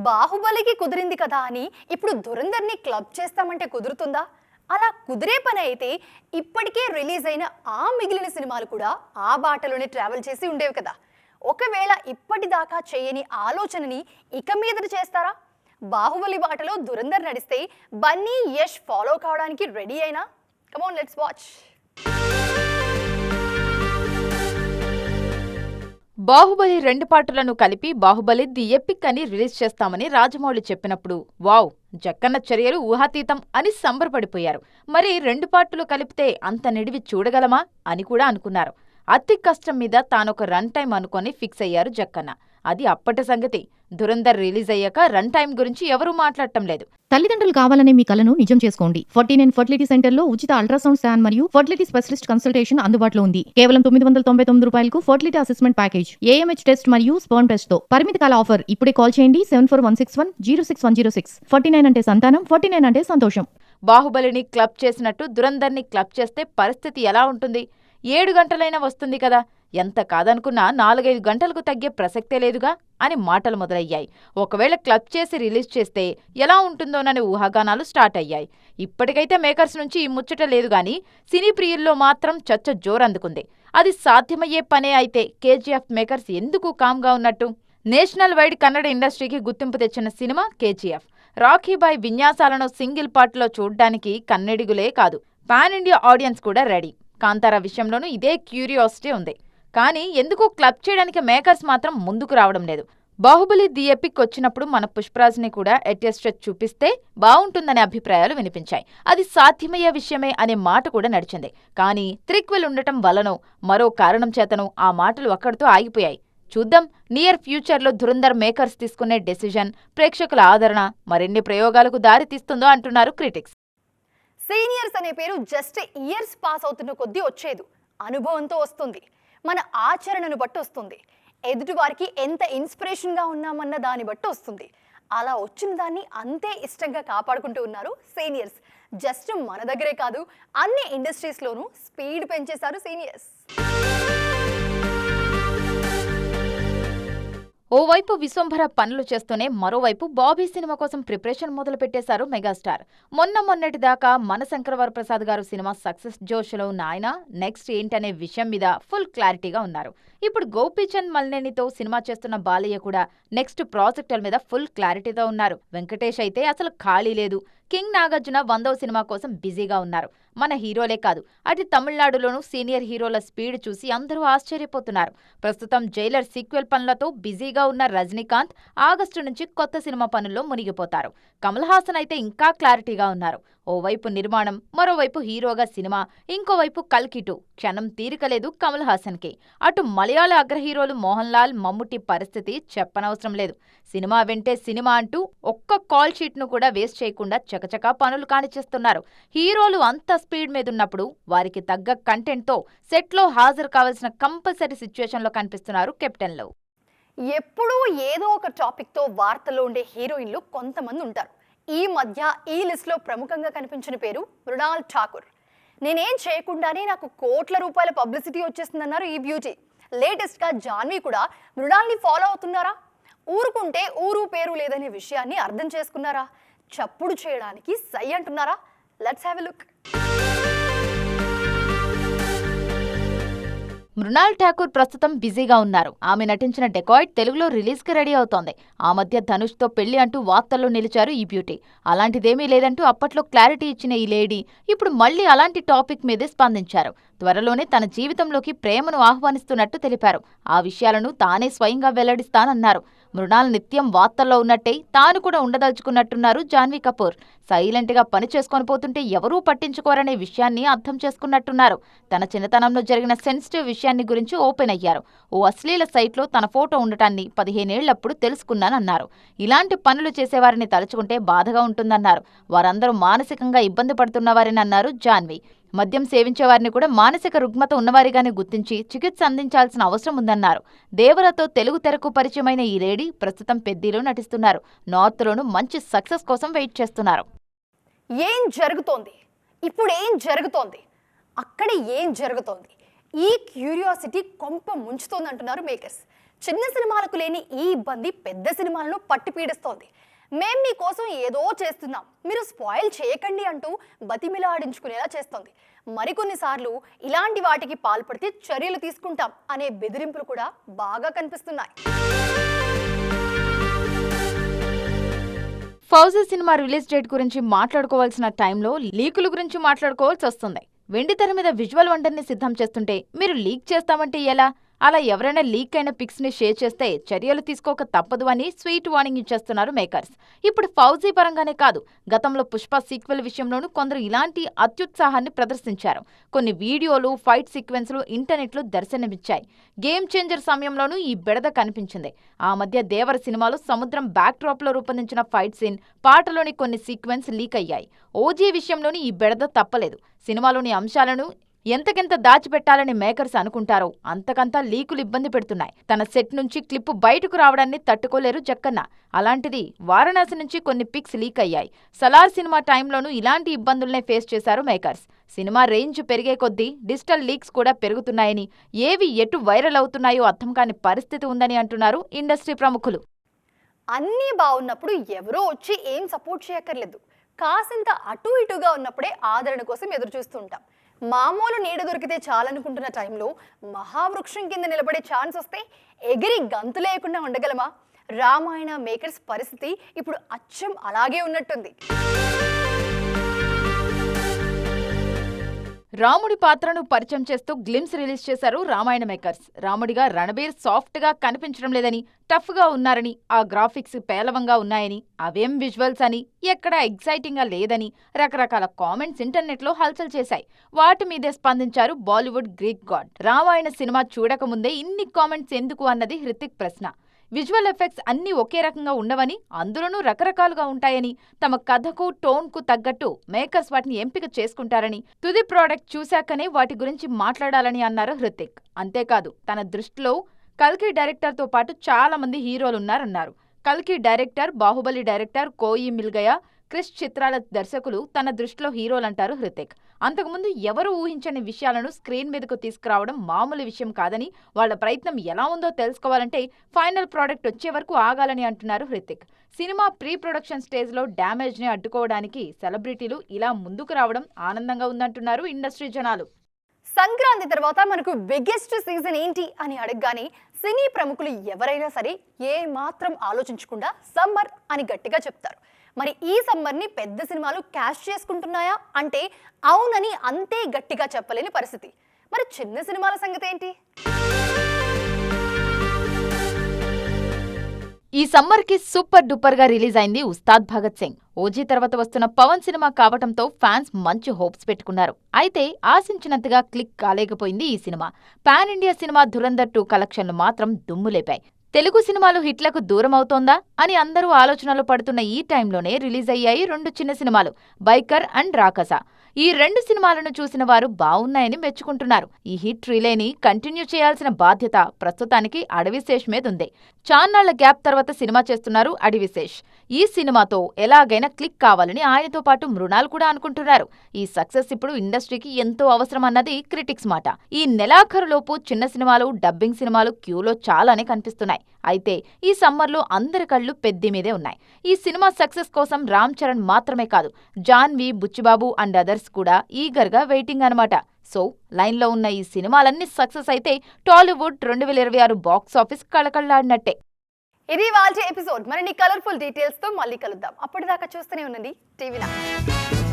బాహుబలికి కుదిరింది కదా అని ఇప్పుడు దురందర్ని క్లబ్ చేస్తామంటే కుదురుతుందా? అలా కుదిరే పని అయితే ఇప్పటికే రిలీజ్ అయిన ఆ మిగిలిన సినిమాలు కూడా ఆ బాటలోనే ట్రావెల్ చేసి ఉండేవి కదా. ఒకవేళ ఇప్పటిదాకా చేయని ఆలోచనని ఇక మీదట చేస్తారా? బాహుబలి బాటలో దురందర్ నడిస్తే బన్నీ యష్ ఫాలో కావడానికి రెడీ అయినా? Come on, let's watch. Baahubali 2 పార్టులను కలిపి బాహుబలి ది ఎపిక్ అని రిలీజ్ చేస్తామని రాజమౌళి చెప్పినప్పుడు వావ్, జక్కన్న చర్యలు ఊహాతీతం అని సంబరపడిపోయారు. మరి 2 పార్టులు కలిపితే అంత నిడివి చూడగలమా అని కూడా అనుకున్నారు. అతి కష్టం మీద తానొక రన్ టైం అనుకొని ఫిక్స్ అయ్యారు జక్కన్న. అది అప్పటి సంగతి. దురందర్ రిలీజ్ అయ్యాక రన్ టైం గురించి ఎవరూ మాట్లాడటం లేదు. తల్లిదండ్రులు కావాలనే మీ కలను నిజం చేసుకోండి. 49 ఫర్టిలిటీ సెంటర్లో ఉచిత అల్ట్రాసౌండ్ స్కాన్ మరియు ఫర్టిలిటీ స్పెషలిస్ట్ కన్సల్టేషన్ అందుబాటులో ఉంది. కేవలం 999 రూపాయలకు fertility assessment package, AMH test మరియు స్పర్మ్ టెస్ట్ తో. పరిమితి కాల ఆఫర్. ఇప్పుడే కాల్ చేయండి 7416106106. 49 అంటే సంతానం, 49 అంటే సంతోషం. బాహుబలిని క్లబ్ చేసినట్టు దురందర్ని క్లబ్ చేస్తే పరిస్థితి ఎలా ఉంటుంది? 7 గంటలైనా వస్తుంది కదా. ఎంత కాదనుకున్నా 4-5 గంటలకు తగ్గే ప్రసక్తే లేదుగా అని మాటలు మొదలయ్యాయి. ఒకవేళ క్లబ్ చేసి రిలీజ్ చేస్తే ఎలా ఉంటుందోననే ఊహాగానాలు స్టార్ట్ అయ్యాయి. ఇప్పటికైతే మేకర్స్ నుంచి ఈ ముచ్చట లేదు గాని సినీ ప్రియుల్లో మాత్రం చర్చ జోరందుకుంది. అది సాధ్యమయ్యే పనే అయితే కేజీఎఫ్ మేకర్స్ ఎందుకు కామ్గా ఉన్నట్టు? నేషనల్ వైడ్ కన్నడ ఇండస్ట్రీకి గుర్తింపు తెచ్చిన సినిమా కేజీఎఫ్. రాఖీబాయ్ విన్యాసాలను సింగిల్ పార్ట్లో చూడ్డానికి కన్నడిగులే కాదు, పాన్ ఇండియా ఆడియన్స్ కూడా రెడీ. కాంతారా విషయంలోనూ ఇదే క్యూరియాసిటీ ఉంది. కానీ ఎందుకు క్లబ్ చేయడానికి మేకర్స్ మాత్రం ముందుకు రావడం లేదు. బాహుబలి ది ఎపిక్ వచ్చినప్పుడు మన పుష్పరాజ్ని కూడా ఎటెస్టెడ్ చూపిస్తే బావుంటుందనే అభిప్రాయాలు వినిపించాయి. అది సాధ్యమయ్యే విషయమే అనే మాట కూడా నడిచింది. కానీ త్రిక్వెల్ ఉండటం వలనో మరో కారణం చేతనో ఆ మాటలు అక్కడితో ఆగిపోయాయి. చూద్దాం, నియర్ ఫ్యూచర్లో దురందర్ మేకర్స్ తీసుకునే డెసిజన్, ప్రేక్షకుల ఆదరణ మరిన్ని ప్రయోగాలకు దారి తీస్తుందో అంటున్నారు క్రిటిక్స్. సీనియర్స్ అనే పేరు జస్ట్ ఇయర్స్ పాస్ అవుతున్న కొద్దీ వచ్చేది. అనుభవంతో వస్తుంది, మన ఆచరణను బట్టి వస్తుంది, ఎదుటివారికి ఎంత ఇన్స్పిరేషన్గా ఉన్నామన్న దాన్ని బట్టి వస్తుంది. అలా వచ్చిన దాన్ని అంతే ఇష్టంగా కాపాడుకుంటూ ఉన్నారు సీనియర్స్. జస్ట్ మన దగ్గరే కాదు, అన్ని ఇండస్ట్రీస్లోనూ స్పీడ్ పెంచేశారు సీనియర్స్. ఓవైపు విశ్వంభర పనులు చేస్తూనే మరోవైపు బాబీ సినిమా కోసం ప్రిపరేషన్ మొదలు పెట్టేశారు మెగాస్టార్. మొన్నటి దాకా మన శంకర్ వరప్రసాద్ గారు సినిమా సక్సెస్ జోష్లో ఉన్న ఆయన నెక్స్ట్ ఏంటనే విషయం మీద ఫుల్ క్లారిటీగా ఉన్నారు. ఇప్పుడు గోపీచంద్ మల్నేనితో సినిమా చేస్తున్న బాలయ్య కూడా నెక్స్ట్ ప్రాజెక్టుల మీద ఫుల్ క్లారిటీతో ఉన్నారు. వెంకటేష్ అయితే అసలు ఖాళీ లేదు. కింగ్ నాగార్జున 100వ సినిమా కోసం బిజీగా ఉన్నారు. మన హీరోలే కాదు, అటు తమిళనాడులోనూ సీనియర్ హీరోల స్పీడ్ చూసి అందరూ ఆశ్చర్యపోతున్నారు. ప్రస్తుతం జైలర్ సీక్వెల్ పనులతో బిజీగా ఉన్న రజనీకాంత్ ఆగస్టు నుంచి కొత్త సినిమా పనుల్లో మునిగిపోతారు. కమల్ హాసన్ అయితే ఇంకా క్లారిటీగా ఉన్నారు. ఓవైపు నిర్మాణం, మరోవైపు హీరోగా సినిమా, ఇంకోవైపు కల్కిటు. క్షణం తీరికలేదు కమల్ హాసన్కి. అటు మలయాళ అగ్ర హీరోలు మోహన్ లాల్, మమ్ముట్టి పరిస్థితి చెప్పనవసరం లేదు. సినిమా వెంటే సినిమా అంటూ ఒక్క కాల్ షీట్ను కూడా వేస్ట్ చేయకుండా చకచకా పనులు కానిచేస్తున్నారు. హీరోలు అంత స్పీడ్ మీదున్నప్పుడు వారికి తగ్గ కంటెంట్తో సెట్లో హాజరు కావాల్సిన కంపల్సరీ సిచ్యువేషన్లో కనిపిస్తున్నారు కెప్టెన్లు. ఎప్పుడూ ఏదో ఒక టాపిక్తో వార్తల్లో ఉండే హీరోయిన్లు కొంతమంది ఉంటారు. ఈ మధ్య ఈ లిస్ట్లో ప్రముఖంగా కనిపించిన పేరు మృణాల్ ఠాకూర్. నేనేం చేయకుండానే నాకు కోట్ల రూపాయల పబ్లిసిటీ వచ్చేస్తుందన్నారు ఈ బ్యూటీ. లేటెస్ట్గా జాన్వీ కూడా మృణాల్ని ఫాలో అవుతున్నారా? ఊరుకుంటే ఊరు పేరు లేదనే విషయాన్ని అర్థం చేసుకున్నారా? చప్పుడు చేయడానికి సై అంటున్నారా? Let's have a look. Mrunal Thakur ప్రస్తుతం బిజీగా ఉన్నారు. ఆమె నటించిన డెకాయిట్ తెలుగులో రిలీజ్కి రెడీ అవుతోంది. ఆ మధ్య ధనుష్తో పెళ్లి అంటూ వార్తల్లో నిలిచారు ఈ బ్యూటీ. అలాంటిదేమీ లేదంటూ అప్పట్లో క్లారిటీ ఇచ్చిన ఈ లేడీ ఇప్పుడు మళ్లీ అలాంటి టాపిక్ మీదే స్పందించారు. త్వరలోనే తన జీవితంలోకి ప్రేమను ఆహ్వానిస్తున్నట్టు తెలిపారు. ఆ విషయాలను తానే స్వయంగా వెల్లడిస్తానన్నారు. మృణాల్ నిత్యం వార్తల్లో ఉన్నట్టే తాను కూడా ఉండదలుచుకున్నట్టున్నారు జాన్వీ కపూర్. సైలెంట్గా పని చేసుకొని పోతుంటే ఎవరూ పట్టించుకోరనే విషయాన్ని అర్థం చేసుకున్నట్టున్నారు. తన చిన్నతనంలో జరిగిన సెన్సిటివ్ విషయాన్ని గురించి ఓపెన్ అయ్యారు. ఓ అశ్లీల సైట్లో తన ఫోటో ఉండటాన్ని 15 ఏళ్లప్పుడు తెలుసుకున్నానన్నారు. ఇలాంటి పనులు చేసేవారిని తలుచుకుంటే బాధగా ఉంటుందన్నారు. వారందరూ మానసికంగా ఇబ్బంది పడుతున్నవారేనన్నారు జాన్వీ. మద్యం సేవించేవారిని కూడా మానసిక రుగ్మత ఉన్నవారిగానే గుర్తించి చికిత్స అందించాల్సిన అవసరం ఉందన్నారు. దేవరతో తెలుగు తెరకు పరిచయమైన ఈ లేడీ ప్రస్తుతం పెద్దీలో నటిస్తున్నారు. నార్త్లోనూ మంచి సక్సెస్ కోసం వెయిట్ చేస్తున్నారు. ఏం జరుగుతోంది? ఇప్పుడు ఏం జరుగుతోంది? అక్కడ ఏం జరుగుతోంది? ఈ క్యూరియాసిటీ కొంప ముంచుతోందంటున్నారు మేకర్స్. చిన్న సినిమాలకు లేని ఈ ఇబ్బంది పెద్ద సినిమాలను పట్టి పీడిస్తోంది. మేం మీకోసం ఏదో చేస్తున్నాం, మీరు స్పాయిల్ చేయకండి అంటూ బతిమిలాడించుకునేలా చేస్తోంది. మరికొన్నిసార్లు ఇలాంటి వాటికి పాల్పడితే చర్యలు తీసుకుంటాం అనే బెదిరింపులు కూడా బాగా కనిపిస్తున్నాయి. ఫౌజీ సినిమా రిలీజ్ డేట్ గురించి మాట్లాడుకోవాల్సిన టైంలో లీకుల గురించి మాట్లాడుకోవాల్సి వస్తుంది. వెండితెర మీద విజువల్ వండర్ని సిద్ధం చేస్తుంటే మీరు లీక్ చేస్తామంటే ఎలా? అలా ఎవరైనా లీక్ అయిన పిక్స్ ని షేర్ చేస్తే చర్యలు తీసుకోక తప్పదు అని స్వీట్ వార్నింగ్ ఇచ్చేస్తున్నారు మేకర్స్. ఇప్పుడు ఫౌజీ పరంగానే కాదు, గతంలో పుష్ప సీక్వెల్ విషయంలోనూ కొందరు ఇలాంటి అత్యుత్సాహాన్ని ప్రదర్శించారు. కొన్ని వీడియోలు, ఫైట్ సీక్వెన్స్లు ఇంటర్నెట్లో దర్శనమిచ్చాయి. గేమ్ చేంజర్ సమయంలోనూ ఈ బెడద కనిపించింది. ఆ మధ్య దేవర సినిమాలో సముద్రం బ్యాక్ డ్రాప్ లో రూపొందించిన ఫైట్ సీన్, పాటలోని కొన్ని సీక్వెన్స్ లీక్ అయ్యాయి. ఓజీ విషయంలోని ఈ బెడద తప్పలేదు. సినిమాలోని అంశాలను ఎంతకెంత దాచిపెట్టాలని మేకర్స్ అనుకుంటారో అంతకంతా లీకులు ఇబ్బంది పెడుతున్నాయి. తన సెట్ నుంచి క్లిప్పు బయటకు రావడాన్ని తట్టుకోలేరు జక్కన్న. అలాంటిది వారణాసి నుంచి కొన్ని పిక్స్ లీక్ అయ్యాయి. సలార్ సినిమా టైంలోనూ ఇలాంటి ఇబ్బందుల్నే ఫేస్ చేశారు మేకర్స్. సినిమా రేంజ్ పెరిగే కొద్దీ డిజిటల్ లీక్స్ కూడా పెరుగుతున్నాయని, ఏవి ఎటు వైరల్ అవుతున్నాయో అర్థం కాని పరిస్థితి ఉందని అంటున్నారు ఇండస్ట్రీ ప్రముఖులు. అన్నీ బాగున్నప్పుడు ఎవరో వచ్చి ఏం సపోర్ట్ చేయక్కర్లేదు. కాసింత అటు ఇటుగా ఉన్నప్పుడే ఆదరణ కోసం ఎదురు చూస్తూ ఉంటాం. మామూలు నీడ దొరికితే చాలనుకుంటున్న టైంలో మహావృక్షం కింద నిలబడే ఛాన్స్ వస్తే ఎగిరి గంతు లేకుండా ఉండగలమా? రామాయణ మేకర్స్ పరిస్థితి ఇప్పుడు అచ్చం అలాగే ఉన్నట్టుంది. రాముడి పాత్రను పరిచయం చేస్తూ గ్లిమ్స్ రిలీజ్ చేశారు రామాయణ మేకర్స్. రాముడిగా రణబీర్ సాఫ్ట్ గా కనిపించడం లేదని, టఫ్ గా ఉన్నారని, ఆ గ్రాఫిక్స్ పేలవంగా ఉన్నాయని, అవేం విజువల్స్ అని, ఎక్కడా ఎగ్జైటింగ్ గా లేదని రకరకాల కామెంట్స్ ఇంటర్నెట్ లో హల్చల్ చేశాయి. వాటి మీదే స్పందించారు Bollywood Greek god. Ramayana cinema చూడకముందే ఇన్ని కామెంట్స్ ఎందుకు అన్నది హృతిక్ ప్రశ్న. విజువల్ ఎఫెక్ట్స్ అన్నీ ఒకే రకంగా ఉండవని, అందులోనూ రకరకాలుగా ఉంటాయని, తమ కథకు టోన్కు తగ్గట్టు మేకర్స్ వాటిని ఎంపిక చేసుకుంటారని, తుది ప్రోడక్ట్ చూశాకనే వాటి గురించి మాట్లాడాలని అన్నారు హృతిక్. అంతేకాదు, తన దృష్టిలో కల్కి డైరెక్టర్తో పాటు చాలా మంది హీరోలున్నారన్నారు. కల్కి డైరెక్టర్, బాహుబలి డైరెక్టర్ కోయి మిల్గయా, క్రిష్ చిత్రాల దర్శకులు తన దృష్టిలో హీరోలంటారు హృతిక్. అంతకుముందు ఎవరు ఊహించని విషయాలను స్క్రీన్ మీదకు తీసుకురావడం మామూలు విషయం కాదని, వాళ్ల ప్రయత్నం ఎలా ఉందో తెలుసుకోవాలంటే ఫైనల్ ప్రోడక్ట్ వచ్చే వరకు ఆగాలని అంటున్నారు హృతిక్. సినిమా ప్రీ ప్రొడక్షన్ స్టేజ్లో డ్యామేజ్ని అడ్డుకోవడానికి సెలబ్రిటీలు ఇలా ముందుకు రావడం ఆనందంగా ఉందంటున్నారు ఇండస్ట్రీ జనాలు. సంక్రాంతి తర్వాత మనకు బిగ్గెస్ట్ సీజన్ ఏంటి అని అడగగానే సినీ ప్రముఖులు ఎవరైనా సరే ఏ మాత్రం ఆలోచించకుండా సమ్మర్ అని గట్టిగా చెప్తారు. మరి ఈ సమ్మర్ని పెద్ద సినిమాలు క్యాష్ చేసుకుంటున్నాయా అంటే అవునని అంతే గట్టిగా చెప్పలేని పరిస్థితి. మరి చిన్న సినిమాల సంగతి ఏంటి? ఈ సమ్మర్ కి సూపర్ డూపర్ గా రిలీజ్ అయింది ఉస్తాద్ భగత్ సింగ్. ఓజీ తర్వాత వస్తున్న పవన్ సినిమా కావటంతో ఫ్యాన్స్ మంచి హోప్స్ పెట్టుకున్నారు. అయితే ఆశించినంతగా క్లిక్ కాలేకపోయింది ఈ cinema. Pan India cinema Dhurandhar 2 కలెక్షన్లు మాత్రం దుమ్ములేపాయి. తెలుగు సినిమాలు హిట్లకు దూరం అవుతోందా అని అందరూ ఆలోచనలు పడుతున్న ఈ టైంలోనే రిలీజ్ అయ్యాయి 2 చిన్న సినిమాలు, బైకర్ అండ్ రాకస. ఈ 2 సినిమాలను చూసిన వారు బావున్నాయని మెచ్చుకుంటున్నారు. ఈ హిట్ రిలేని కంటిన్యూ చేయాల్సిన బాధ్యత ప్రస్తుతానికి అడవిశేష్ మీదుంది. చాన్నాళ్ల గ్యాప్ తర్వాత సినిమా చేస్తున్నారు అడవిశేష్. ఈ సినిమాతో ఎలాగైనా క్లిక్ కావాలని ఆయనతో పాటు మృణాల్ కూడా అనుకుంటున్నారు. ఈ సక్సెస్ ఇప్పుడు ఇండస్ట్రీకి ఎంతో అవసరం అన్నది క్రిటిక్స్ మాట. ఈ నెలాఖరులోపు చిన్న సినిమాలు, డబ్బింగ్ సినిమాలు క్యూలో చాలానే కనిపిస్తున్నాయి. అయితే ఈ సమ్మర్లో అందరి కళ్ళు పెద్ది మీదే ఉన్నాయి. ఈ సినిమా సక్సెస్ కోసం రామ్ చరణ్ మాత్రమే కాదు, జాన్వి, బుచ్చిబాబు అండ్ అదర్స్ కూడా ఈగర్గా వెయిటింగ్ అనమాట. సో లైన్లో ఉన్న ఈ సినిమాలన్నీ సక్సెస్ అయితే టాలీవుడ్ 2026 బాక్స్ ఆఫీస్ కళకళలాడినట్టే. ఇది వాళ్ళ ఎపిసోడ్. మరిన్ని కలర్ఫుల్ డీటెయిల్స్ తో మళ్ళీ కలుద్దాం. అప్పటిదాకా చూస్తూనే ఉండండి టీవీ9.